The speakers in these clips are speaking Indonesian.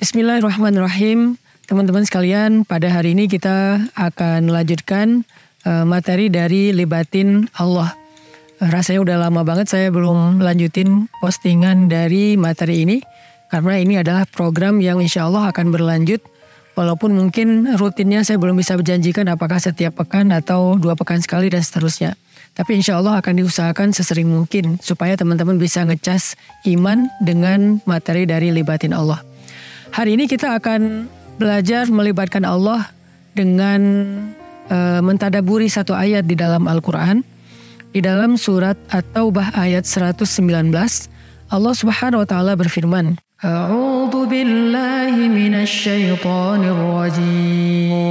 Bismillahirrahmanirrahim. Teman-teman sekalian, pada hari ini kita akan melanjutkan materi dari Libatin Allah. Rasanya udah lama banget saya belum melanjutin postingan dari materi ini, karena ini adalah program yang insya Allah akan berlanjut. Walaupun mungkin rutinnya saya belum bisa berjanjikan apakah setiap pekan atau 2 pekan sekali dan seterusnya. Tapi insya Allah akan diusahakan sesering mungkin supaya teman-teman bisa ngecas iman dengan materi dari Libatin Allah. Hari ini kita akan belajar melibatkan Allah dengan mentadaburi satu ayat di dalam Al-Quran. Di dalam surat At-Taubah ayat 119, Allah Subhanahu wa taala berfirman, A'udzu billahi minasy syaithanir rajim.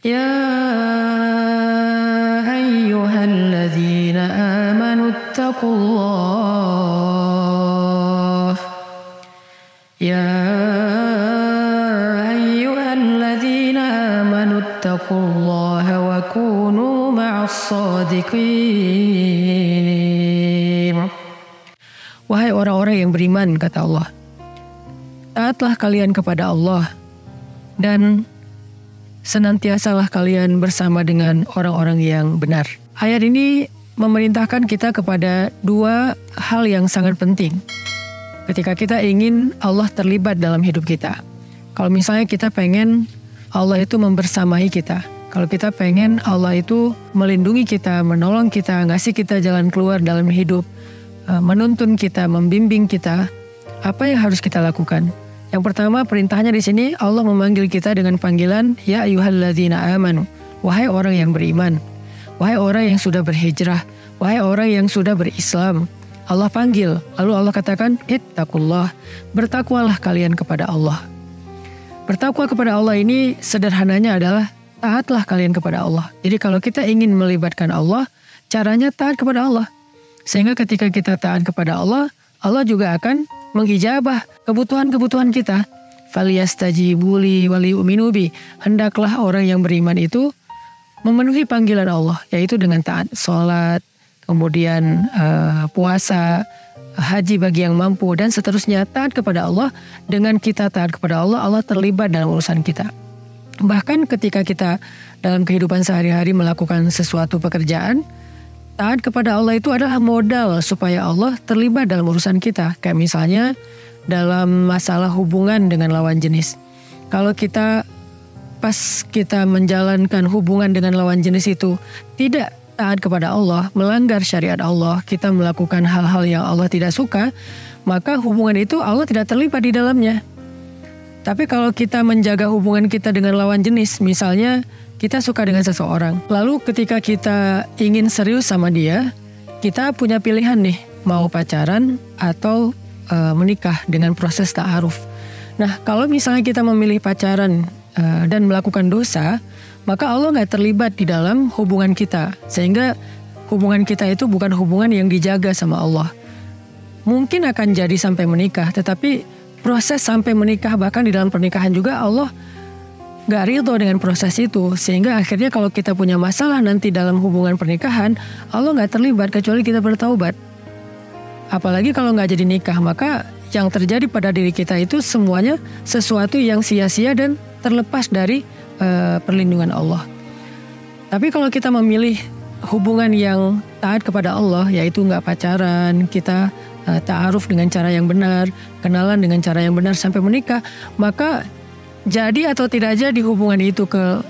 Ya ayyuhalladzina amanu taqullah. Ya ayyuhalladzina amanu taqullaha wa kunu ma'as shadiqin. Wahai orang-orang yang beriman, kata Allah, taatlah kalian kepada Allah dan senantiasalah kalian bersama dengan orang-orang yang benar. Ayat ini memerintahkan kita kepada 2 hal yang sangat penting ketika kita ingin Allah terlibat dalam hidup kita. Kalau misalnya kita pengen Allah itu membersamai kita, kalau kita pengen Allah itu melindungi kita, menolong kita, ngasih kita jalan keluar dalam hidup, menuntun kita, membimbing kita, apa yang harus kita lakukan? Yang pertama, perintahnya di sini Allah memanggil kita dengan panggilan Ya ayyuhalladzina amanu, wahai orang yang beriman, wahai orang yang sudah berhijrah, wahai orang yang sudah berislam. Allah panggil, lalu Allah katakan, ittaqullah, bertakwalah kalian kepada Allah. Bertakwa kepada Allah ini sederhananya adalah taatlah kalian kepada Allah. Jadi kalau kita ingin melibatkan Allah, caranya taat kepada Allah. Sehingga ketika kita taat kepada Allah, Allah juga akan mengijabah kebutuhan-kebutuhan kita. Faliyastajibuli waliyu'minu bi. Hendaklah orang yang beriman itu memenuhi panggilan Allah, yaitu dengan taat sholat, kemudian puasa, haji bagi yang mampu, dan seterusnya. Taat kepada Allah. Dengan kita taat kepada Allah, Allah terlibat dalam urusan kita. Bahkan ketika kita dalam kehidupan sehari-hari melakukan sesuatu pekerjaan, taat kepada Allah itu adalah modal supaya Allah terlibat dalam urusan kita. Kayak misalnya dalam masalah hubungan dengan lawan jenis. Kalau kita pas kita menjalankan hubungan dengan lawan jenis itu tidak taat kepada Allah, melanggar syariat Allah, kita melakukan hal-hal yang Allah tidak suka, maka hubungan itu Allah tidak terlibat di dalamnya. Tapi kalau kita menjaga hubungan kita dengan lawan jenis, misalnya kita suka dengan seseorang, lalu ketika kita ingin serius sama dia, kita punya pilihan nih, mau pacaran atau menikah dengan proses ta'aruf. Nah, kalau misalnya kita memilih pacaran dan melakukan dosa, maka Allah nggak terlibat di dalam hubungan kita. Sehingga hubungan kita itu bukan hubungan yang dijaga sama Allah. Mungkin akan jadi sampai menikah, tetapi proses sampai menikah, bahkan di dalam pernikahan juga Allah nggak ridho dengan proses itu. Sehingga akhirnya kalau kita punya masalah nanti dalam hubungan pernikahan, Allah nggak terlibat kecuali kita bertaubat. Apalagi kalau nggak jadi nikah, maka yang terjadi pada diri kita itu semuanya sesuatu yang sia-sia dan terlepas dari perlindungan Allah. Tapi kalau kita memilih hubungan yang taat kepada Allah, yaitu nggak pacaran, kita ta'aruf dengan cara yang benar, kenalan dengan cara yang benar sampai menikah, maka jadi atau tidak jadi hubungan itu ke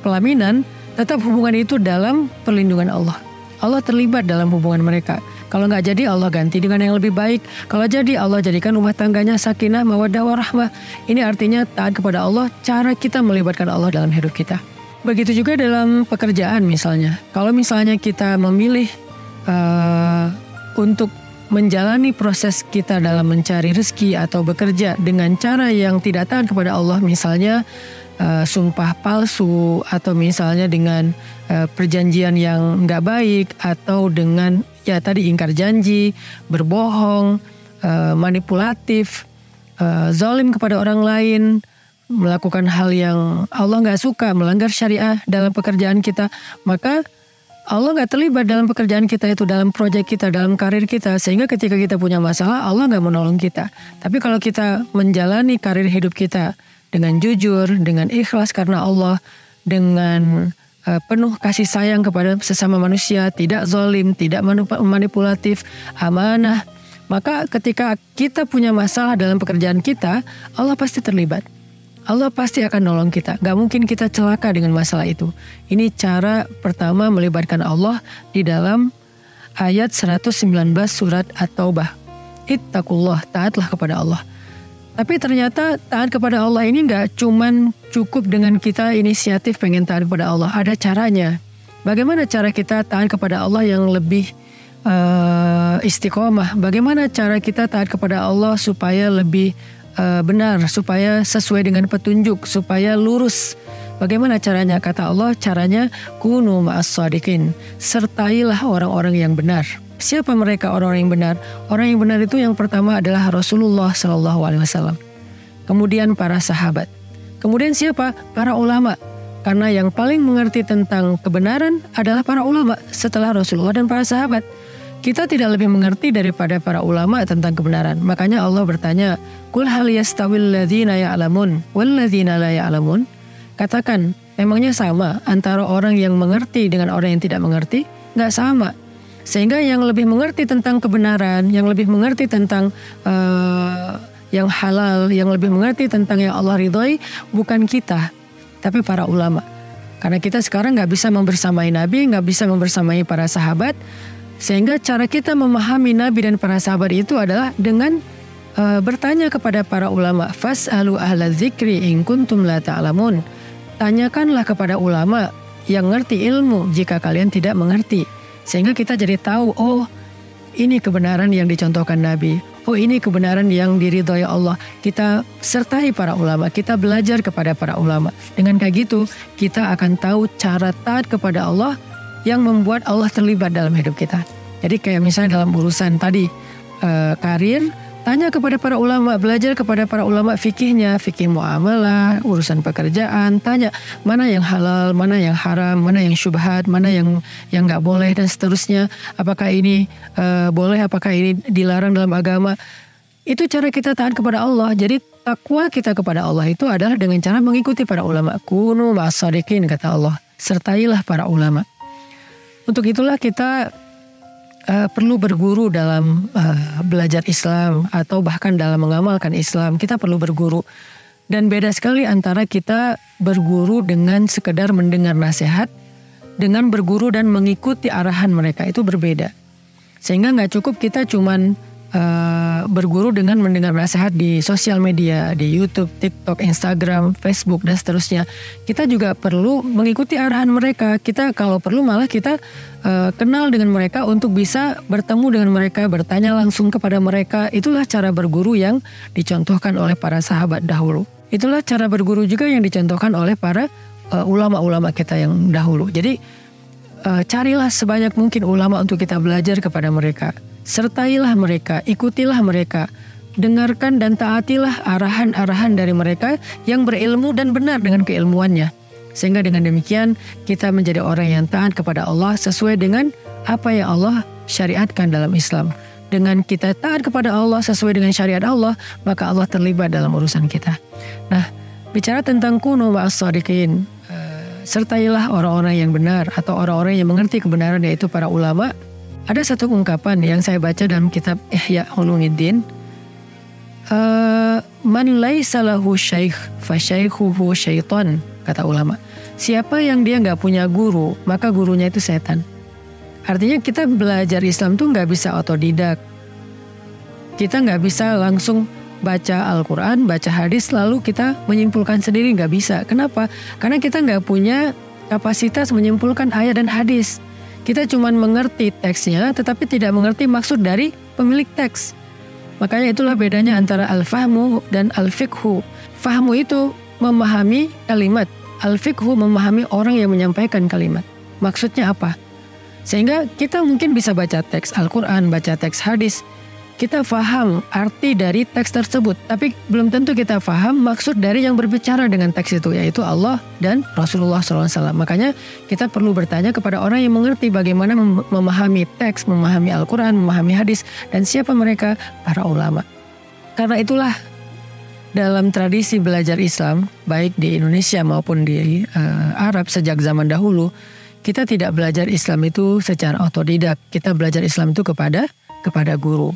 pelaminan, tetap hubungan itu dalam perlindungan Allah. Allah terlibat dalam hubungan mereka. Kalau nggak jadi, Allah ganti dengan yang lebih baik. Kalau jadi, Allah jadikan rumah tangganya sakinah, mawaddah, warahmah. Ini artinya taat kepada Allah, cara kita melibatkan Allah dalam hidup kita. Begitu juga dalam pekerjaan misalnya. Kalau misalnya kita memilih untuk menjalani proses kita dalam mencari rezeki atau bekerja dengan cara yang tidak taat kepada Allah, misalnya sumpah palsu, atau misalnya dengan perjanjian yang nggak baik, atau dengan ya tadi ingkar janji, berbohong, manipulatif, zalim kepada orang lain, melakukan hal yang Allah nggak suka, melanggar syariah dalam pekerjaan kita, maka Allah nggak terlibat dalam pekerjaan kita itu, dalam proyek kita, dalam karir kita. Sehingga ketika kita punya masalah, Allah nggak menolong kita. Tapi kalau kita menjalani karir hidup kita dengan jujur, dengan ikhlas karena Allah, dengan penuh kasih sayang kepada sesama manusia, tidak zalim, tidak manipulatif, amanah, maka ketika kita punya masalah dalam pekerjaan kita, Allah pasti terlibat. Allah pasti akan nolong kita. Gak mungkin kita celaka dengan masalah itu. Ini cara pertama melibatkan Allah di dalam ayat 119 surat At-Taubah. Ittaqullah, taatlah kepada Allah. Tapi ternyata taat kepada Allah ini gak cuman cukup dengan kita inisiatif pengen taat kepada Allah. Ada caranya. Bagaimana cara kita taat kepada Allah yang lebih istiqomah? Bagaimana cara kita taat kepada Allah supaya lebih benar, supaya sesuai dengan petunjuk, supaya lurus? Bagaimana caranya? Kata Allah, caranya kunu ma'as shadiqin, sertailah orang-orang yang benar. Siapa mereka orang-orang yang benar? Orang yang benar itu yang pertama adalah Rasulullah SAW. Kemudian para sahabat. Kemudian siapa? Para ulama. Karena yang paling mengerti tentang kebenaran adalah para ulama setelah Rasulullah dan para sahabat. Kita tidak lebih mengerti daripada para ulama tentang kebenaran. Makanya Allah bertanya, "Qul hal yastawil ladzina ya'lamun wal ladzina la ya'lamun?" Katakan, emangnya sama antara orang yang mengerti dengan orang yang tidak mengerti? Nggak sama. Sehingga yang lebih mengerti tentang kebenaran, yang lebih mengerti tentang yang halal, yang lebih mengerti tentang yang Allah ridhoi bukan kita, tapi para ulama. Karena kita sekarang nggak bisa membersamai Nabi, nggak bisa membersamai para sahabat. Sehingga cara kita memahami Nabi dan para sahabat itu adalah dengan bertanya kepada para ulama. Fas'alu ahla dzikri in kuntum la ta'lamun. Tanyakanlah kepada ulama yang ngerti ilmu jika kalian tidak mengerti. Sehingga kita jadi tahu, oh ini kebenaran yang dicontohkan Nabi. Oh ini kebenaran yang diridhoi Allah. Kita sertai para ulama, kita belajar kepada para ulama. Dengan kayak gitu, kita akan tahu cara taat kepada Allah yang membuat Allah terlibat dalam hidup kita. Jadi kayak misalnya dalam urusan tadi karir, tanya kepada para ulama, belajar kepada para ulama fikihnya, fikih muamalah, urusan pekerjaan, tanya mana yang halal, mana yang haram, mana yang syubhat, mana yang nggak boleh dan seterusnya. Apakah ini boleh, apakah ini dilarang dalam agama? Itu cara kita taat kepada Allah. Jadi takwa kita kepada Allah itu adalah dengan cara mengikuti para ulama. Kunu ma'as shadiqin, kata Allah. Sertailah para ulama. Untuk itulah kita perlu berguru dalam belajar Islam atau bahkan dalam mengamalkan Islam. Kita perlu berguru. Dan beda sekali antara kita berguru dengan sekedar mendengar nasihat dengan berguru dan mengikuti arahan mereka. Itu berbeda. Sehingga gak cukup kita cuman berguru dengan mendengar nasihat di sosial media, di YouTube, TikTok, Instagram, Facebook, dan seterusnya. Kita juga perlu mengikuti arahan mereka. Kita kalau perlu malah kita kenal dengan mereka untuk bisa bertemu dengan mereka, bertanya langsung kepada mereka. Itulah cara berguru yang dicontohkan oleh para sahabat dahulu. Itulah cara berguru juga yang dicontohkan oleh para ulama-ulama kita yang dahulu. Jadi carilah sebanyak mungkin ulama untuk kita belajar kepada mereka. Sertailah mereka, ikutilah mereka, dengarkan dan taatilah arahan-arahan dari mereka yang berilmu dan benar dengan keilmuannya. Sehingga dengan demikian kita menjadi orang yang taat kepada Allah sesuai dengan apa yang Allah syariatkan dalam Islam. Dengan kita taat kepada Allah sesuai dengan syariat Allah, maka Allah terlibat dalam urusan kita. Nah, bicara tentang kunu ma'as shadiqin, sertailah orang-orang yang benar atau orang-orang yang mengerti kebenaran, yaitu para ulama. Ada satu ungkapan yang saya baca dalam kitab Ihya Ulumuddin. Man laisa lahu syaikh fa syaikhuhu syaitan, kata ulama. Siapa yang dia gak punya guru, maka gurunya itu setan. Artinya kita belajar Islam tuh gak bisa otodidak. Kita gak bisa langsung baca Al-Quran, baca hadis, lalu kita menyimpulkan sendiri, gak bisa. Kenapa? Karena kita gak punya kapasitas menyimpulkan ayat dan hadis. Kita cuma mengerti teksnya, tetapi tidak mengerti maksud dari pemilik teks. Makanya itulah bedanya antara al-fahmu dan al-fiqhu. Fahmu itu memahami kalimat. Al-fiqhu memahami orang yang menyampaikan kalimat. Maksudnya apa? Sehingga kita mungkin bisa baca teks Al-Quran, baca teks hadis. kita faham arti dari teks tersebut, tapi belum tentu kita faham maksud dari yang berbicara dengan teks itu, yaitu Allah dan Rasulullah SAW. Makanya kita perlu bertanya kepada orang yang mengerti bagaimana memahami teks, memahami Al-Quran, memahami hadis, dan siapa mereka? Para ulama. Karena itulah dalam tradisi belajar Islam, baik di Indonesia maupun di Arab sejak zaman dahulu, kita tidak belajar Islam itu secara otodidak. Kita belajar Islam itu kepada guru.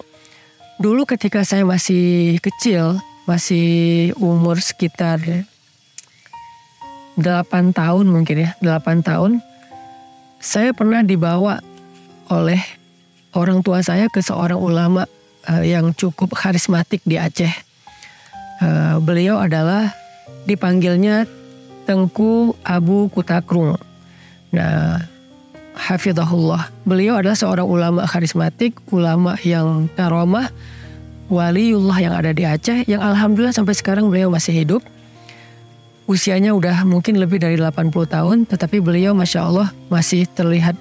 Dulu ketika saya masih kecil, masih umur sekitar 8 tahun mungkin ya, 8 tahun, saya pernah dibawa oleh orang tua saya ke seorang ulama yang cukup karismatik di Aceh. Beliau adalah dipanggilnya Tengku Abu Kutakrung. Nah, hafizahullah. Beliau adalah seorang ulama karismatik, ulama yang karomah, waliullah yang ada di Aceh, yang alhamdulillah sampai sekarang beliau masih hidup. Usianya udah mungkin lebih dari 80 tahun, tetapi beliau Masya Allah masih terlihat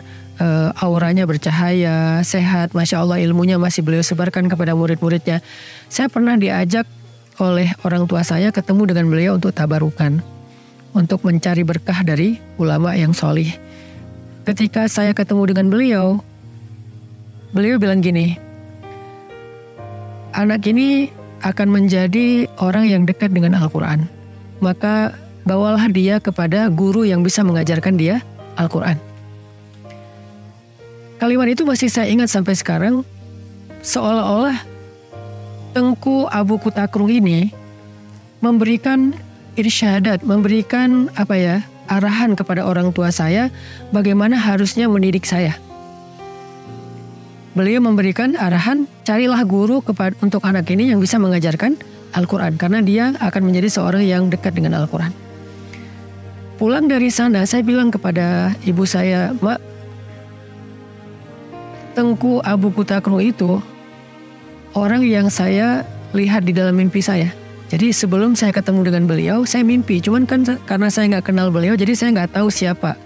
auranya bercahaya, sehat. Masya Allah ilmunya masih beliau sebarkan kepada murid-muridnya. Saya pernah diajak oleh orang tua saya ketemu dengan beliau untuk tabarukan, untuk mencari berkah dari ulama yang solih. Ketika saya ketemu dengan beliau bilang gini, anak ini akan menjadi orang yang dekat dengan Al-Quran. Maka bawalah dia kepada guru yang bisa mengajarkan dia Al-Quran. Kalimat itu masih saya ingat sampai sekarang, seolah-olah Tengku Abu Kutakrung ini memberikan irsyadat, memberikan arahan kepada orang tua saya bagaimana harusnya mendidik saya. Beliau memberikan arahan, carilah guru untuk anak ini yang bisa mengajarkan Al-Quran, karena dia akan menjadi seorang yang dekat dengan Al-Quran. Pulang dari sana, saya bilang kepada ibu saya, Mak, Tengku Abu Kutakrung itu orang yang saya lihat di dalam mimpi saya. Jadi sebelum saya ketemu dengan beliau, saya mimpi. Cuman kan karena saya nggak kenal beliau, jadi saya nggak tahu siapa.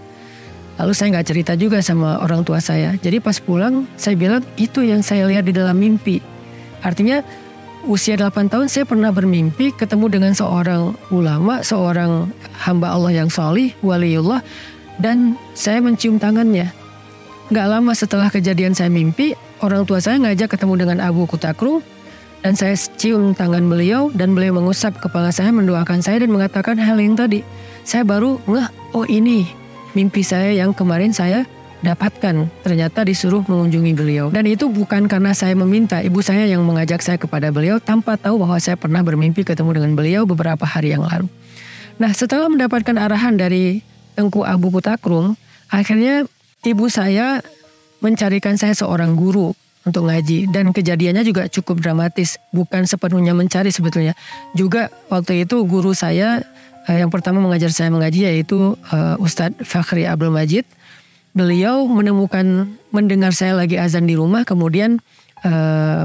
Lalu saya nggak cerita juga sama orang tua saya. Jadi pas pulang, saya bilang itu yang saya lihat di dalam mimpi. Artinya usia 8 tahun saya pernah bermimpi ketemu dengan seorang ulama, seorang hamba Allah yang salih, waliullah, dan saya mencium tangannya. Nggak lama setelah kejadian saya mimpi, orang tua saya ngajak ketemu dengan Abu Kutakrung, dan saya cium tangan beliau dan beliau mengusap kepala saya, mendoakan saya dan mengatakan hal yang tadi. Saya baru ngeh, oh ini mimpi saya yang kemarin saya dapatkan. Ternyata disuruh mengunjungi beliau. Dan itu bukan karena saya meminta, ibu saya yang mengajak saya kepada beliau tanpa tahu bahwa saya pernah bermimpi ketemu dengan beliau beberapa hari yang lalu. Nah, setelah mendapatkan arahan dari Tengku Abu Kutakrung, akhirnya ibu saya mencarikan saya seorang guru untuk ngaji, dan kejadiannya juga cukup dramatis, bukan sepenuhnya mencari sebetulnya. Juga waktu itu guru saya yang pertama mengajar saya mengaji yaitu Ustadz Fakhri Abdul Majid. Beliau mendengar saya lagi azan di rumah, kemudian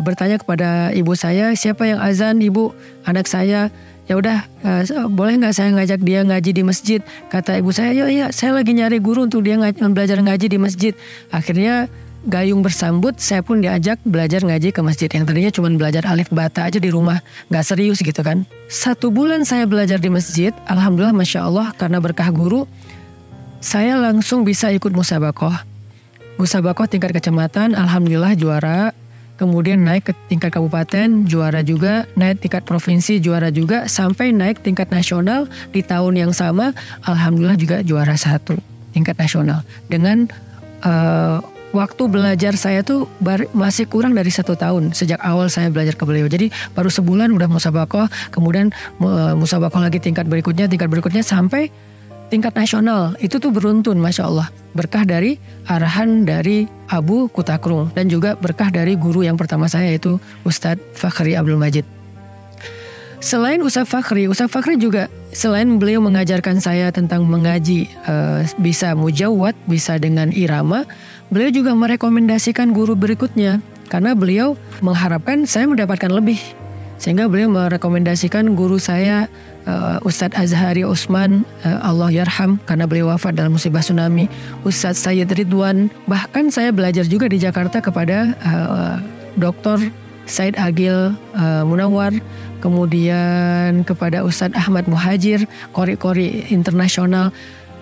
bertanya kepada ibu saya, siapa yang azan, ibu? Anak saya. Ya udah, boleh nggak saya ngajak dia ngaji di masjid? Kata ibu saya, ya saya lagi nyari guru untuk dia belajar ngaji di masjid. Akhirnya gayung bersambut, saya pun diajak belajar ngaji ke masjid. Yang tadinya cuma belajar alif bata aja di rumah, gak serius gitu kan. 1 bulan saya belajar di masjid, alhamdulillah Masya Allah, karena berkah guru, saya langsung bisa ikut musabakoh. Musabakoh tingkat kecamatan, alhamdulillah juara. Kemudian naik ke tingkat kabupaten, juara juga. Naik tingkat provinsi, juara juga. Sampai naik tingkat nasional di tahun yang sama, alhamdulillah juga juara 1 tingkat nasional. Dengan waktu belajar saya tuh masih kurang dari 1 tahun sejak awal saya belajar ke beliau. Jadi baru sebulan udah musabakoh, kemudian musabakoh lagi tingkat berikutnya sampai tingkat nasional. Itu tuh beruntun, Masya Allah. Berkah dari arahan dari Abu Kutakrung dan juga berkah dari guru yang pertama saya yaitu Ustadz Fakhri Abdul Majid. Selain Ustadz Fakhri juga selain beliau mengajarkan saya tentang mengaji bisa mujawwad, bisa dengan irama, beliau juga merekomendasikan guru berikutnya karena beliau mengharapkan saya mendapatkan lebih. Sehingga beliau merekomendasikan guru saya Ustadz Azhari Usman, Allah yarham karena beliau wafat dalam musibah tsunami, Ustadz Sayyid Ridwan. Bahkan saya belajar juga di Jakarta kepada Dr. Said Agil Munawar, kemudian kepada Ustadz Ahmad Muhajir, qori-qori internasional.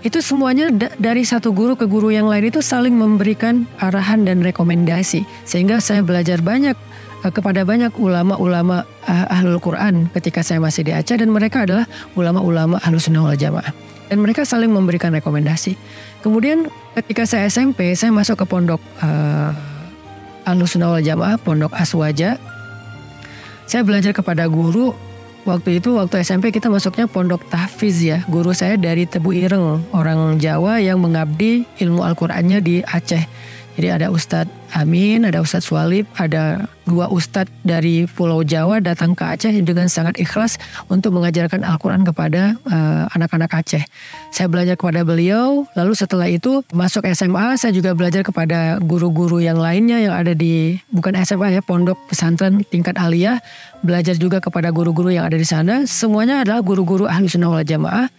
Itu semuanya dari satu guru ke guru yang lain itu saling memberikan arahan dan rekomendasi. Sehingga saya belajar banyak kepada banyak ulama-ulama Ahlul Quran ketika saya masih di Aceh, dan mereka adalah ulama-ulama Ahlus Sunnah wal Jamaah. Dan mereka saling memberikan rekomendasi. Kemudian ketika saya SMP, saya masuk ke pondok Ahlus Sunnah wal Jamaah, pondok Aswaja. Saya belajar kepada guru. Waktu SMP kita masuknya pondok tahfiz ya. Guru saya dari Tebu Ireng, orang Jawa yang mengabdi ilmu Al-Qur'annya di Aceh. Jadi ada Ustadz Amin, ada Ustadz Swalib, ada 2 ustadz dari Pulau Jawa datang ke Aceh dengan sangat ikhlas untuk mengajarkan Al-Quran kepada anak-anak Aceh. Saya belajar kepada beliau, lalu setelah itu masuk SMA, saya juga belajar kepada guru-guru yang lainnya yang ada di, bukan SMA ya, pondok pesantren tingkat aliyah, belajar juga kepada guru-guru yang ada di sana. Semuanya adalah guru-guru Ahlus Sunnah wal Jamaah.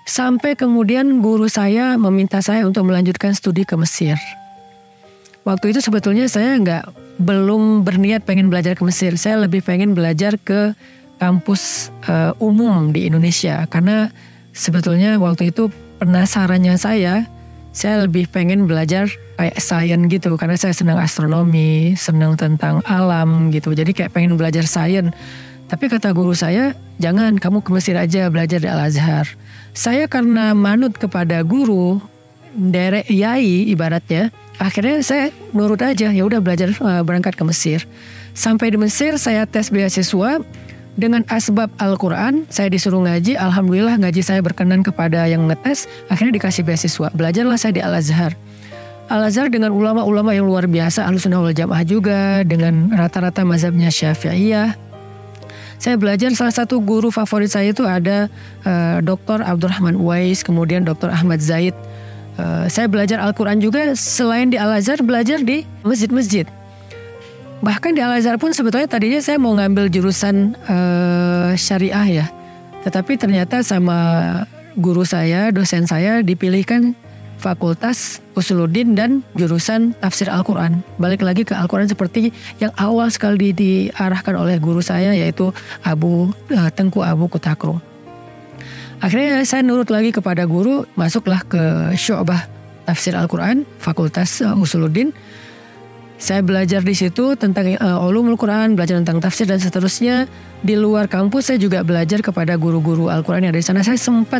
Sampai kemudian guru saya meminta saya untuk melanjutkan studi ke Mesir. Waktu itu sebetulnya saya belum berniat pengen belajar ke Mesir. Saya lebih pengen belajar ke kampus umum di Indonesia. Karena sebetulnya waktu itu penasarannya saya lebih pengen belajar kayak sains gitu. Karena saya senang astronomi, senang tentang alam gitu. Jadi kayak pengen belajar sains. Tapi kata guru saya, jangan, kamu ke Mesir aja belajar di Al-Azhar. Saya karena manut kepada guru, derek yai ibaratnya, akhirnya saya nurut aja, ya udah belajar berangkat ke Mesir. Sampai di Mesir saya tes beasiswa dengan asbab Al-Quran, saya disuruh ngaji, alhamdulillah ngaji saya berkenan kepada yang ngetes, akhirnya dikasih beasiswa. Belajarlah saya di Al-Azhar. Al-Azhar dengan ulama-ulama yang luar biasa, Ahlus Sunnah wal Jamaah juga, dengan rata-rata mazhabnya Syafi'iyah. Saya belajar, salah satu guru favorit saya itu ada Dr. Abdurrahman Uwais, kemudian Dr. Ahmad Zaid. Saya belajar Al-Quran juga selain di Al-Azhar, belajar di masjid-masjid. Bahkan di Al-Azhar pun sebetulnya tadinya saya mau ngambil jurusan syariah ya. Tetapi ternyata sama guru saya, dosen saya dipilihkan fakultas Usuluddin dan jurusan tafsir Al-Quran. Balik lagi ke Al-Quran seperti yang awal sekali diarahkan oleh guru saya, yaitu Tengku Abu Kutakru. Akhirnya saya nurut lagi kepada guru, masuklah ke Syu'bah tafsir Al-Quran, fakultas Usuluddin. Saya belajar di situ tentang ulumul Quran, belajar tentang tafsir dan seterusnya. Di luar kampus saya juga belajar kepada guru-guru Al-Quran yang ada di sana. Saya sempat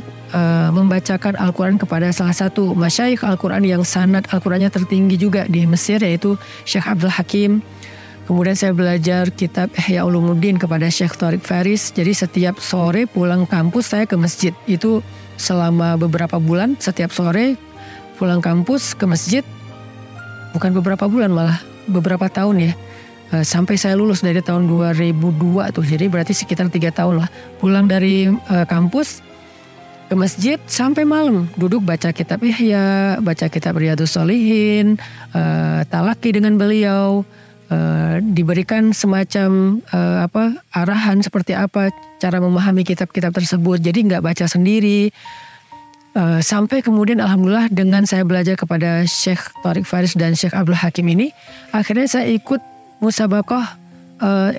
membacakan Al-Quran kepada salah satu masyayikh Al-Quran yang sanad Al-Qurannya tertinggi juga di Mesir, yaitu Syekh Abdul Hakim. Kemudian saya belajar kitab Ihya Ulumuddin kepada Syekh Tariq Faris. Jadi setiap sore pulang kampus saya ke masjid. Itu selama beberapa bulan, setiap sore pulang kampus ke masjid. Bukan beberapa bulan, malah beberapa tahun ya. Sampai saya lulus dari tahun 2002 tuh. Jadi berarti sekitar 3 tahun lah. Pulang dari kampus ke masjid sampai malam. Duduk baca kitab Ihya, baca kitab Riyadhus Shalihin, talaki dengan beliau. Diberikan semacam arahan seperti apa cara memahami kitab-kitab tersebut. Jadi nggak baca sendiri. Sampai kemudian alhamdulillah dengan saya belajar kepada Syekh Tariq Faris dan Syekh Abdul Hakim ini, akhirnya saya ikut musabaqah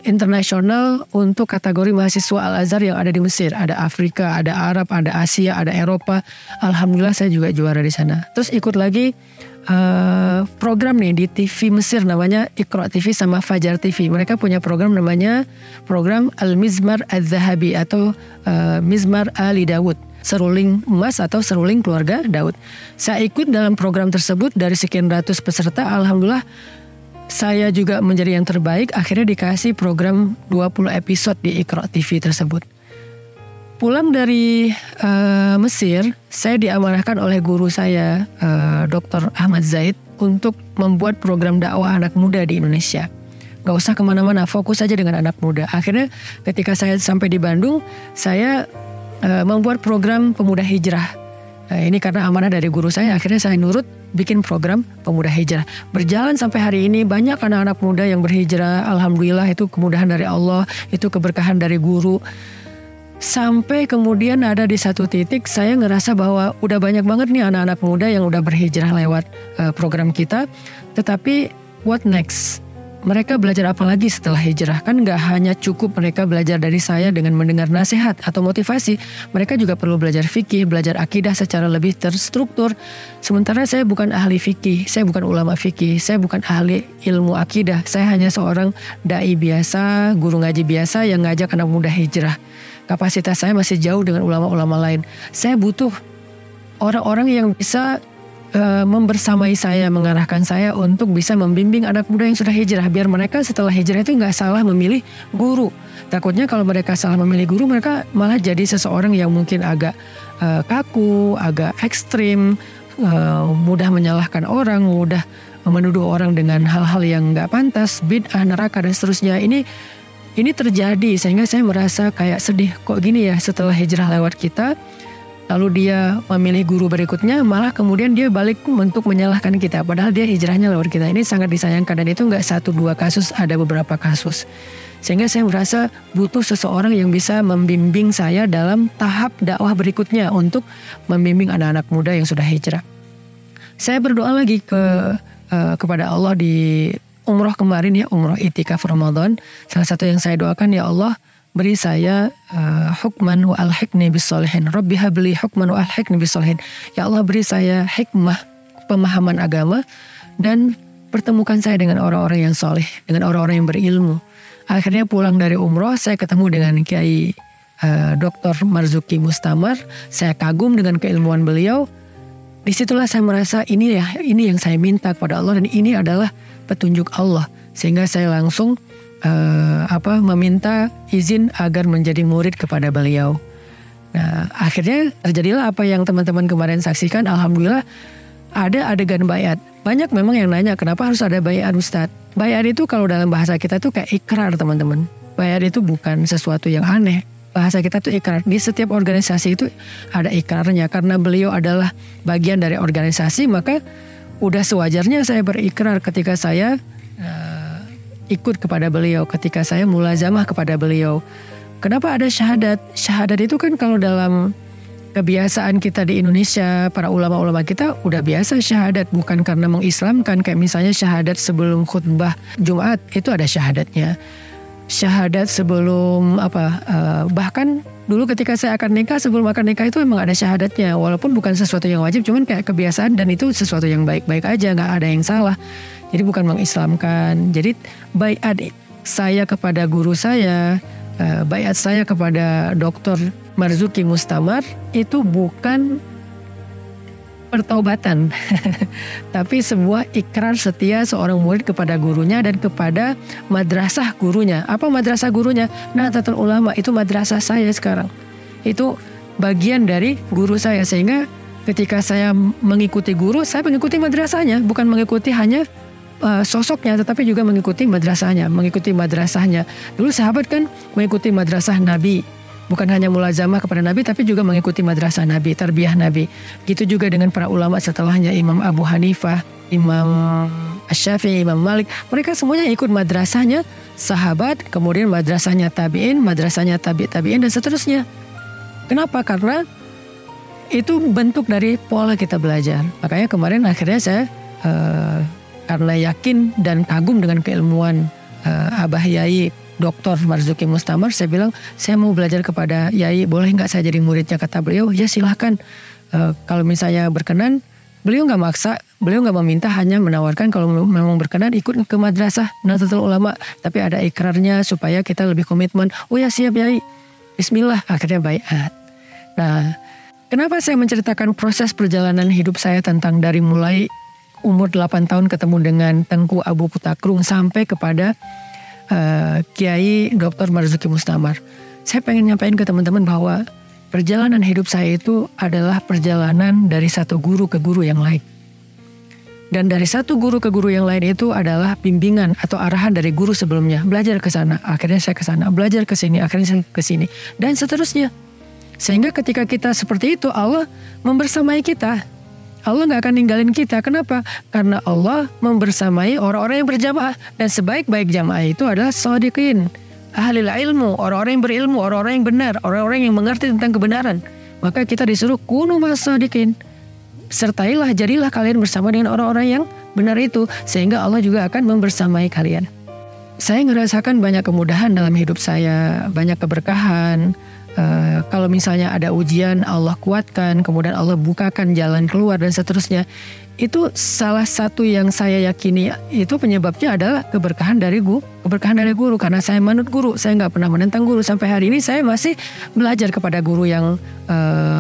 internasional untuk kategori mahasiswa Al-Azhar yang ada di Mesir. Ada Afrika, ada Arab, ada Asia, ada Eropa. Alhamdulillah saya juga juara di sana. Terus ikut lagi program nih di TV Mesir namanya Iqra TV sama Fajar TV. Mereka punya program namanya program Al-Mizmar Al-Zahabi atau Mizmar Ali Dawud. Seruling emas atau seruling keluarga Daud. Saya ikut dalam program tersebut dari sekian ratus peserta. Alhamdulillah saya juga menjadi yang terbaik. Akhirnya dikasih program 20 episode di Iqra TV tersebut. Pulang dari Mesir, saya diamanahkan oleh guru saya, Dr. Ahmad Zaid, untuk membuat program dakwah anak muda di Indonesia. Gak usah kemana-mana, fokus saja dengan anak muda. Akhirnya ketika saya sampai di Bandung, saya membuat program pemuda hijrah. Ini karena amanah dari guru saya, akhirnya saya nurut bikin program pemuda hijrah. Berjalan sampai hari ini banyak anak-anak muda yang berhijrah. Alhamdulillah itu kemudahan dari Allah, itu keberkahan dari guru. Sampai kemudian ada di satu titik saya ngerasa bahwa udah banyak banget nih anak-anak muda yang udah berhijrah lewat program kita. Tetapi what next? mereka belajar apa lagi setelah hijrah? Kan gak hanya cukup mereka belajar dari saya dengan mendengar nasihat atau motivasi. Mereka juga perlu belajar fikih, belajar akidah secara lebih terstruktur. Sementara saya bukan ahli fikih, saya bukan ulama fikih, saya bukan ahli ilmu akidah. Saya hanya seorang dai biasa, guru ngaji biasa yang ngajak anak muda hijrah. Kapasitas saya masih jauh dengan ulama-ulama lain. Saya butuh orang-orang yang bisa membersamai saya, mengarahkan saya untuk bisa membimbing anak muda yang sudah hijrah, biar mereka setelah hijrah itu nggak salah memilih guru. Takutnya kalau mereka salah memilih guru, mereka malah jadi seseorang yang mungkin agak kaku, agak ekstrim, mudah menyalahkan orang, mudah menuduh orang dengan hal-hal yang nggak pantas, bid'ah, neraka dan seterusnya. Ini terjadi sehingga saya merasa kayak sedih, kok gini ya, setelah hijrah lewat kita. Lalu dia memilih guru berikutnya, malah kemudian dia balik untuk menyalahkan kita. Padahal dia hijrahnya lewat kita. Ini sangat disayangkan dan itu nggak 1-2 kasus, ada beberapa kasus. Sehingga saya merasa butuh seseorang yang bisa membimbing saya dalam tahap dakwah berikutnya untuk membimbing anak-anak muda yang sudah hijrah. Saya berdoa lagi kepada Allah di umroh kemarin ya, umroh itikaf Ramadan. Salah satu yang saya doakan, ya Allah, beri saya hukman wa alhiqni bisolihin. Rabbi habli hukman wa alhiqni bisolihin. Ya Allah, beri saya hikmah, pemahaman agama, dan pertemukan saya dengan orang-orang yang soleh, dengan orang-orang yang berilmu. Akhirnya pulang dari umroh, saya ketemu dengan Kiai Dr. Marzuki Mustamar. Saya kagum dengan keilmuan beliau. Disitulah saya merasa ini yang saya minta kepada Allah, dan ini adalah petunjuk Allah. Sehingga saya langsung meminta izin agar menjadi murid kepada beliau. Nah, akhirnya terjadilah apa yang teman-teman kemarin saksikan. Alhamdulillah ada adegan baiat. Banyak memang yang nanya, kenapa harus ada baiat, Ustadz? Baiat itu kalau dalam bahasa kita tuh kayak ikrar, teman-teman. Baiat itu bukan sesuatu yang aneh. Bahasa kita tuh ikrar. Di setiap organisasi itu ada ikrarnya. Karena beliau adalah bagian dari organisasi, maka udah sewajarnya saya berikrar ketika saya ikut kepada beliau, ketika saya mulazamah kepada beliau. Kenapa ada syahadat? Syahadat itu kan kalau dalam kebiasaan kita di Indonesia, para ulama-ulama kita udah biasa syahadat, bukan karena mengislamkan. Kayak misalnya syahadat sebelum khutbah Jumat, itu ada syahadatnya. Syahadat sebelum bahkan dulu ketika saya akan nikah, sebelum akan nikah itu memang ada syahadatnya. Walaupun bukan sesuatu yang wajib, cuman kayak kebiasaan, dan itu sesuatu yang baik-baik aja, gak ada yang salah. Jadi bukan mengislamkan. Jadi baiat saya kepada guru saya, baiat saya kepada Dr. Marzuki Mustamar itu bukan pertaubatan, tapi sebuah ikrar setia seorang murid kepada gurunya dan kepada madrasah gurunya. Apa madrasah gurunya? Nahdlatul Ulama, itu madrasah saya sekarang. Itu bagian dari guru saya, sehingga ketika saya mengikuti guru, saya mengikuti madrasahnya, bukan mengikuti hanya sosoknya, tetapi juga mengikuti madrasahnya. Dulu sahabat kan mengikuti madrasah Nabi, bukan hanya mulazamah kepada Nabi, tapi juga mengikuti madrasah Nabi, tarbiyah Nabi. Gitu juga dengan para ulama setelahnya, Imam Abu Hanifah, Imam Asy-Syafi'i, Imam Malik. Mereka semuanya ikut madrasahnya sahabat, kemudian madrasahnya tabi'in, madrasahnya tabi'in, dan seterusnya. Kenapa? Karena itu bentuk dari pola kita belajar. Makanya kemarin akhirnya saya karena yakin dan kagum dengan keilmuan Abah Yai Dr. Marzuki Mustamar, saya bilang, saya mau belajar kepada Yai, boleh nggak saya jadi muridnya? Kata beliau, ya silahkan. Kalau misalnya berkenan, beliau nggak maksa, beliau nggak meminta, hanya menawarkan kalau memang berkenan ikut ke madrasah Nahdlatul Ulama, tapi ada ikrarnya supaya kita lebih komitmen. Oh ya siap Yai, Bismillah, akhirnya baiat. Nah, kenapa saya menceritakan proses perjalanan hidup saya tentang dari mulai umur 8 tahun ketemu dengan Tengku Abu Putakrung sampai kepada Kiai Dr. Marzuki Mustamar. Saya pengen nyampaikan ke teman-teman bahwa perjalanan hidup saya itu adalah perjalanan dari satu guru ke guru yang lain. Dan dari satu guru ke guru yang lain itu adalah bimbingan atau arahan dari guru sebelumnya. Belajar ke sana, akhirnya saya ke sana. Belajar ke sini, akhirnya saya ke sini. Dan seterusnya. Sehingga ketika kita seperti itu, Allah membersamai kita. Allah gak akan ninggalin kita. Kenapa? Karena Allah membersamai orang-orang yang berjamaah. Dan sebaik-baik jamaah itu adalah shodiqin, ahli ilmu, orang-orang yang berilmu, orang-orang yang benar, orang-orang yang mengerti tentang kebenaran. Maka kita disuruh kunu mas shodiqin. Sertailah, jadilah kalian bersama dengan orang-orang yang benar itu. Sehingga Allah juga akan membersamai kalian. saya ngerasakan banyak kemudahan dalam hidup saya, banyak keberkahan. Kalau misalnya ada ujian, Allah kuatkan, kemudian Allah bukakan jalan keluar dan seterusnya. Itu salah satu yang saya yakini itu penyebabnya adalah keberkahan dari guru. Karena saya manut guru, saya nggak pernah menentang guru. Sampai hari ini saya masih belajar kepada guru yang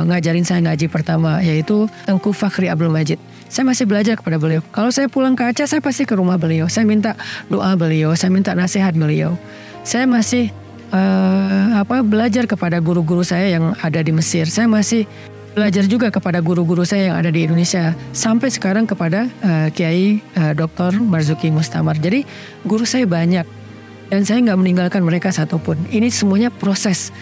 ngajarin saya ngaji pertama, yaitu Tengku Fakhri Abdul Majid. Saya masih belajar kepada beliau. Kalau saya pulang ke Aceh, saya pasti ke rumah beliau. Saya minta doa beliau, saya minta nasihat beliau. Saya masih belajar kepada guru-guru saya yang ada di Mesir. Saya masih belajar juga kepada guru-guru saya yang ada di Indonesia. Sampai sekarang kepada Kiai Dr. Marzuki Mustamar. Jadi guru saya banyak. Dan saya nggak meninggalkan mereka satupun. Ini semuanya proses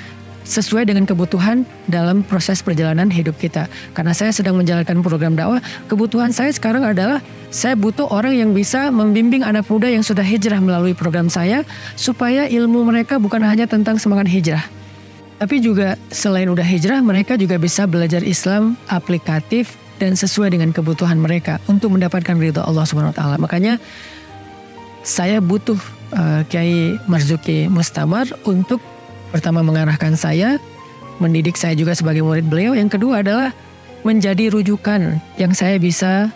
sesuai dengan kebutuhan dalam proses perjalanan hidup kita. Karena saya sedang menjalankan program dakwah, kebutuhan saya sekarang adalah saya butuh orang yang bisa membimbing anak muda yang sudah hijrah melalui program saya, supaya ilmu mereka bukan hanya tentang semangat hijrah, tapi juga selain udah hijrah, mereka juga bisa belajar Islam aplikatif dan sesuai dengan kebutuhan mereka untuk mendapatkan ridha Allah Subhanahu wa taala. Makanya saya butuh Kiai Marzuki Mustamar untuk pertama mengarahkan saya, mendidik saya juga sebagai murid beliau. Yang kedua adalah menjadi rujukan yang saya bisa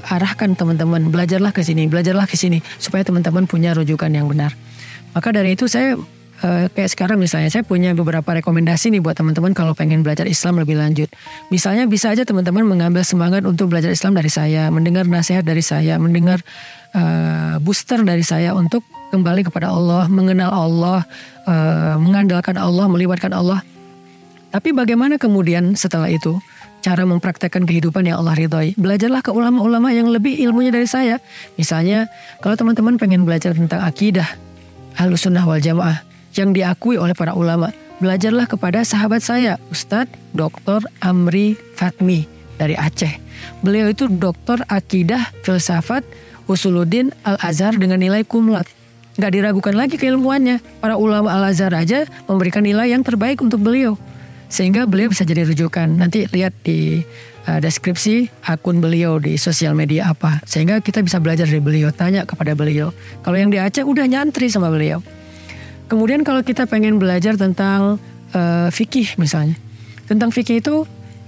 arahkan teman-teman, belajarlah ke sini, supaya teman-teman punya rujukan yang benar. Maka dari itu saya kayak sekarang misalnya saya punya beberapa rekomendasi nih buat teman-teman kalau pengen belajar Islam lebih lanjut. Misalnya bisa aja teman-teman mengambil semangat untuk belajar Islam dari saya, mendengar nasihat dari saya, mendengar booster dari saya untuk kembali kepada Allah, mengenal Allah, mengandalkan Allah, melibatkan Allah. Tapi bagaimana kemudian setelah itu cara mempraktekkan kehidupan yang Allah ridhoi? Belajarlah ke ulama-ulama yang lebih ilmunya dari saya. Misalnya kalau teman-teman pengen belajar tentang akidah Ahlussunnah wal Jamaah yang diakui oleh para ulama, belajarlah kepada sahabat saya, Ustadz Dr. Amri Fatmi dari Aceh. Beliau itu doktor akidah filsafat Usuluddin Al-Azhar dengan nilai kumlat. Gak diragukan lagi keilmuannya. Para ulama Al-Azhar aja memberikan nilai yang terbaik untuk beliau. Sehingga beliau bisa jadi rujukan. Nanti lihat di deskripsi akun beliau di sosial media apa. Sehingga kita bisa belajar dari beliau, tanya kepada beliau. Kalau yang di Aceh udah nyantri sama beliau. Kemudian kalau kita pengen belajar tentang fikih misalnya. Tentang fikih itu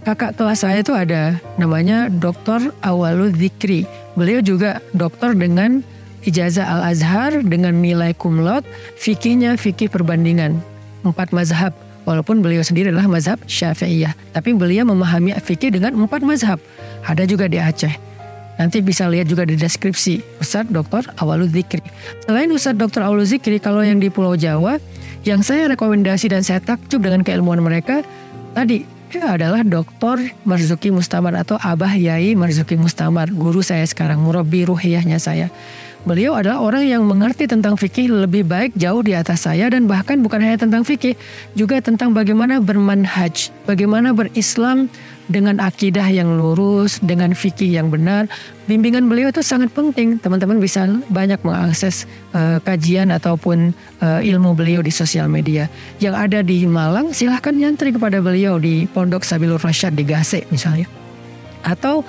kakak kelas saya itu ada namanya Dr. Awalul Dzikri. Beliau juga doktor dengan ijazah Al-Azhar dengan nilai cum laude, fikihnya fikih perbandingan 4 mazhab. Walaupun beliau sendiri adalah mazhab Syafi'iyah, tapi beliau memahami fikih dengan 4 mazhab. Ada juga di Aceh. Nanti bisa lihat juga di deskripsi Ustadz Dr. Awalul Dzikri. Selain Ustadz Dr. Awalul Dzikri, kalau yang di Pulau Jawa, yang saya rekomendasi dan saya takjub dengan keilmuan mereka tadi adalah Dr. Marzuki Mustamar atau Abah Yai Marzuki Mustamar, guru saya sekarang, murabbi ruhiyahnya saya. Beliau adalah orang yang mengerti tentang fikih lebih baik jauh di atas saya, dan bahkan bukan hanya tentang fikih, juga tentang bagaimana bermanhaj, bagaimana berislam dengan akidah yang lurus, dengan fikih yang benar. Bimbingan beliau itu sangat penting. Teman-teman bisa banyak mengakses kajian ataupun ilmu beliau di sosial media. Yang ada di Malang silahkan nyantri kepada beliau di Pondok Sabilur Rasyad di Gase misalnya. Atau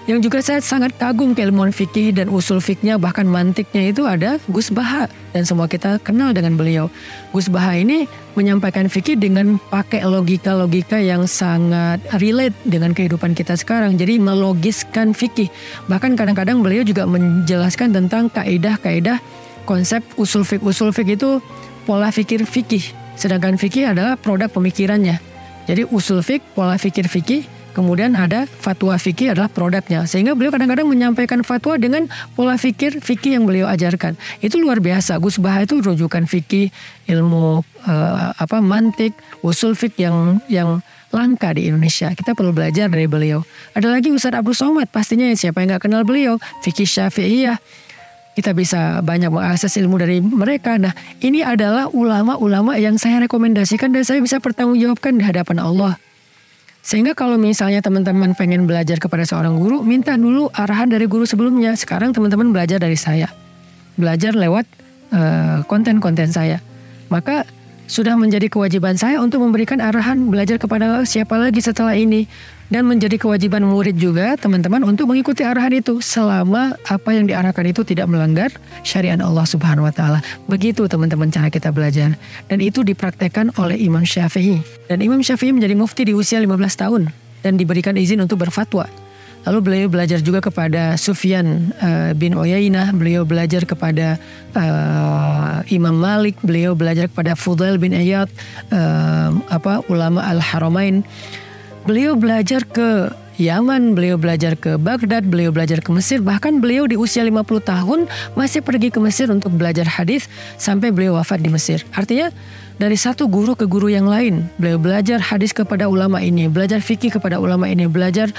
yang juga saya sangat kagum keilmuan fikih dan usul fikihnya, bahkan mantiknya itu ada Gus Baha. Dan semua kita kenal dengan beliau. Gus Baha ini menyampaikan fikih dengan pakai logika-logika yang sangat relate dengan kehidupan kita sekarang. Jadi melogiskan fikih. Bahkan kadang-kadang beliau juga menjelaskan tentang kaidah-kaidah konsep usul fikih. Usul fikih itu pola fikir fikih. Sedangkan fikih adalah produk pemikirannya. Jadi usul fikih, pola fikir fikih. Kemudian ada fatwa fikih adalah produknya. Sehingga beliau kadang-kadang menyampaikan fatwa dengan pola fikir fikih yang beliau ajarkan. Itu luar biasa. Gus Baha itu rujukan fikih, ilmu mantik, usul fikih yang langka di Indonesia. Kita perlu belajar dari beliau. Ada lagi Ustadz Abdul Somad, pastinya siapa yang gak kenal beliau. Fikih Syafi'iyah. Kita bisa banyak mengakses ilmu dari mereka. Nah, ini adalah ulama-ulama yang saya rekomendasikan dan saya bisa pertanggungjawabkan di hadapan Allah. Sehingga kalau misalnya teman-teman pengen belajar kepada seorang guru, minta dulu arahan dari guru sebelumnya. Sekarang teman-teman belajar dari saya. Belajar lewat konten-konten saya. Maka sudah menjadi kewajiban saya untuk memberikan arahan belajar kepada siapa lagi setelah ini. Dan menjadi kewajiban murid juga teman-teman untuk mengikuti arahan itu selama apa yang diarahkan itu tidak melanggar syariat Allah Subhanahu wa taala. Begitu teman-teman cara kita belajar. Dan itu dipraktekkan oleh Imam Syafi'i. Dan Imam Syafi'i menjadi mufti di usia 15 tahun dan diberikan izin untuk berfatwa. Lalu beliau belajar juga kepada Sufyan bin Uyainah, beliau belajar kepada Imam Malik, beliau belajar kepada Fudail bin Iyad, ulama Al-Haramain. Beliau belajar ke Yaman, beliau belajar ke Baghdad, beliau belajar ke Mesir. Bahkan beliau di usia 50 tahun masih pergi ke Mesir untuk belajar hadis sampai beliau wafat di Mesir. Artinya dari satu guru ke guru yang lain. Beliau belajar hadis kepada ulama ini, belajar fikih kepada ulama ini, belajar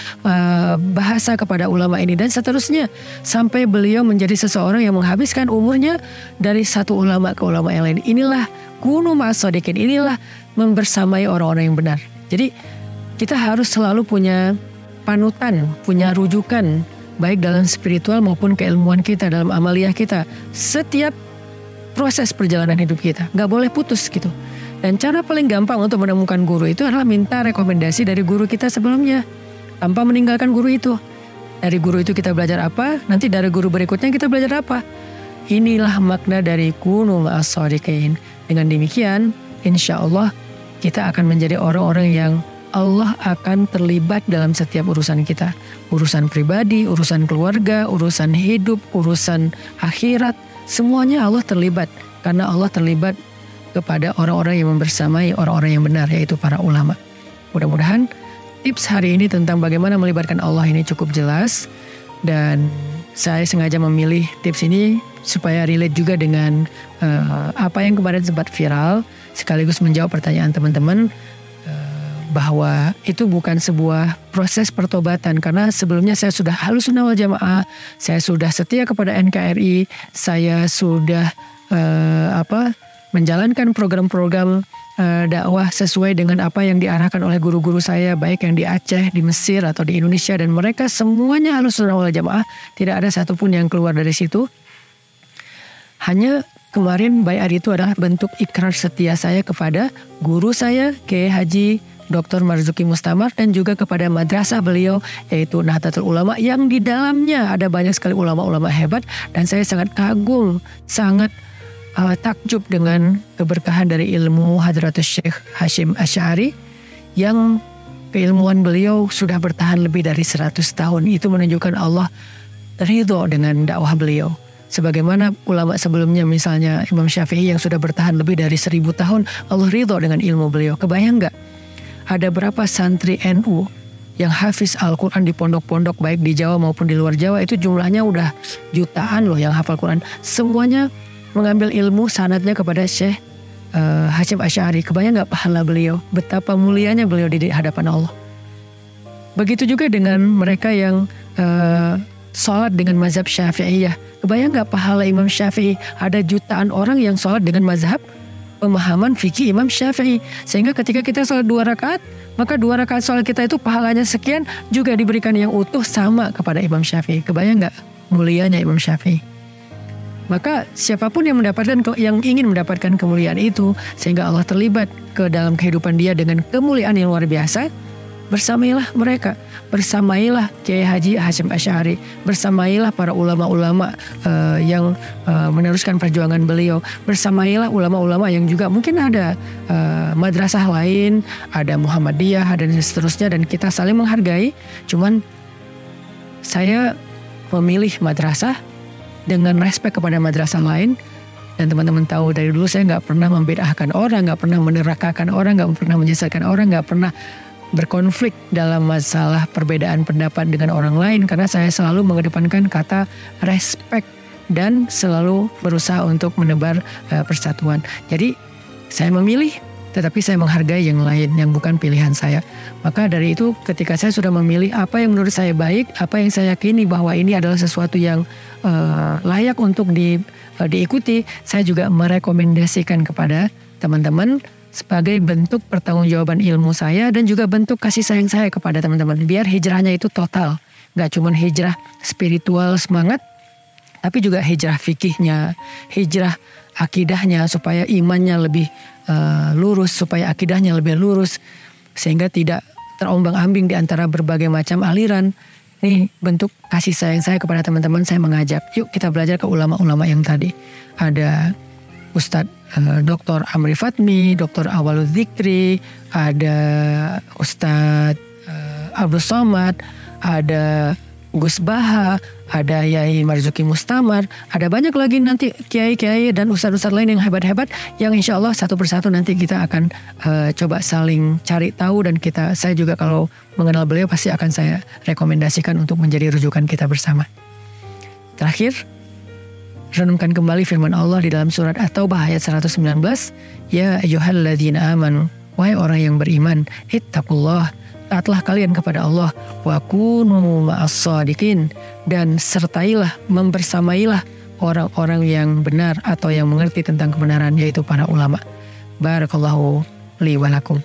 bahasa kepada ulama ini, dan seterusnya. Sampai beliau menjadi seseorang yang menghabiskan umurnya dari satu ulama ke ulama yang lain. Inilah kunu ma'as shodiqin, inilah membersamai orang-orang yang benar. Jadi kita harus selalu punya panutan, punya rujukan, baik dalam spiritual maupun keilmuan kita, dalam amaliyah kita. Setiap proses perjalanan hidup kita, gak boleh putus gitu. Dan cara paling gampang untuk menemukan guru itu adalah minta rekomendasi dari guru kita sebelumnya, tanpa meninggalkan guru itu. Dari guru itu kita belajar apa, nanti dari guru berikutnya kita belajar apa. Inilah makna dari kunu ma'as shodiqin. Dengan demikian, insya Allah kita akan menjadi orang-orang yang Allah akan terlibat dalam setiap urusan kita. Urusan pribadi, urusan keluarga, urusan hidup, urusan akhirat. Semuanya Allah terlibat. Karena Allah terlibat kepada orang-orang yang membersamai orang-orang yang benar, yaitu para ulama. Mudah-mudahan tips hari ini tentang bagaimana melibatkan Allah ini cukup jelas. Dan saya sengaja memilih tips ini supaya relate juga dengan apa yang kemarin sempat viral. Sekaligus menjawab pertanyaan teman-teman. Bahwa itu bukan sebuah proses pertobatan, karena sebelumnya saya sudah Ahlussunnah wal Jamaah, saya sudah setia kepada NKRI, saya sudah menjalankan program-program dakwah sesuai dengan apa yang diarahkan oleh guru-guru saya, baik yang di Aceh, di Mesir atau di Indonesia, dan mereka semuanya Ahlussunnah wal Jamaah, tidak ada satupun yang keluar dari situ. Hanya kemarin baiat itu adalah bentuk ikrar setia saya kepada guru saya, Kiai Haji Dr. Marzuki Mustamar, dan juga kepada madrasah beliau yaitu Nahdlatul Ulama, yang di dalamnya ada banyak sekali ulama-ulama hebat, dan saya sangat kagum, sangat takjub dengan keberkahan dari ilmu Hadratus Syekh Hashim Asy'ari yang keilmuan beliau sudah bertahan lebih dari 100 tahun. Itu menunjukkan Allah ridho dengan dakwah beliau. Sebagaimana ulama sebelumnya, misalnya Imam Syafi'i yang sudah bertahan lebih dari 1000 tahun, Allah ridho dengan ilmu beliau. Kebayang gak? Ada berapa santri NU yang hafiz Al-Quran di pondok-pondok baik di Jawa maupun di luar Jawa, itu jumlahnya udah jutaan loh yang hafal Quran. Semuanya mengambil ilmu sanadnya kepada Syekh Hashim Asy'ari. Kebayang gak pahala beliau? Betapa mulianya beliau di hadapan Allah. Begitu juga dengan mereka yang sholat dengan mazhab Syafi'iyah. Kebayang gak pahala Imam Syafi'i? Ada jutaan orang yang sholat dengan mazhab pemahaman fikih Imam Syafi'i. Sehingga ketika kita sholat 2 rakaat, maka 2 rakaat sholat kita itu pahalanya sekian, juga diberikan yang utuh sama kepada Imam Syafi'i. Kebayang gak mulianya Imam Syafi'i? Maka siapapun yang ingin mendapatkan kemuliaan itu, sehingga Allah terlibat ke dalam kehidupan dia dengan kemuliaan yang luar biasa, bersamailah mereka, bersamailah Kiai Haji Hashim Asy'ari, bersamailah para ulama-ulama yang meneruskan perjuangan beliau, bersamailah ulama-ulama yang juga mungkin ada madrasah lain, ada Muhammadiyah dan seterusnya, dan kita saling menghargai. Cuman saya memilih madrasah dengan respek kepada madrasah lain. Dan teman-teman tahu dari dulu saya nggak pernah membedahkan orang, nggak pernah menerakakan orang, nggak pernah menyesatkan orang, nggak pernah berkonflik dalam masalah perbedaan pendapat dengan orang lain, karena saya selalu mengedepankan kata respect dan selalu berusaha untuk menebar persatuan. Jadi saya memilih, tetapi saya menghargai yang lain yang bukan pilihan saya. Maka dari itu ketika saya sudah memilih apa yang menurut saya baik, apa yang saya yakini bahwa ini adalah sesuatu yang layak untuk diikuti, saya juga merekomendasikan kepada teman-teman sebagai bentuk pertanggungjawaban ilmu saya dan juga bentuk kasih sayang saya kepada teman-teman. Biar hijrahnya itu total, gak cuma hijrah spiritual semangat, tapi juga hijrah fikihnya, hijrah akidahnya, supaya imannya lebih lurus, supaya akidahnya lebih lurus, sehingga tidak terombang-ambing di antara berbagai macam aliran. Ini bentuk kasih sayang saya kepada teman-teman. Saya mengajak, yuk kita belajar ke ulama-ulama yang tadi. Ada Ustadz Dr. Amri Fatmi, Dr. Awalul Dzikri, ada Ustadz Abdul Somad, ada Gus Baha, ada Yai Marzuki Mustamar, ada banyak lagi nanti kiai-kiai dan ustadz-ustadz lain yang hebat-hebat yang insya Allah satu persatu nanti kita akan coba saling cari tahu, dan saya juga kalau mengenal beliau pasti akan saya rekomendasikan untuk menjadi rujukan kita bersama. Terakhir, renungkan kembali firman Allah di dalam surat At-Taubah ayat 119, ya ayyuhalladzina amanu, wahai orang yang beriman, ittaqullah, taatlah kalian kepada Allah, wa kunu ma'as-shadiqin, dan sertailah, membersamailah orang-orang yang benar atau yang mengerti tentang kebenaran, yaitu para ulama. Barakallahu li wa lakum.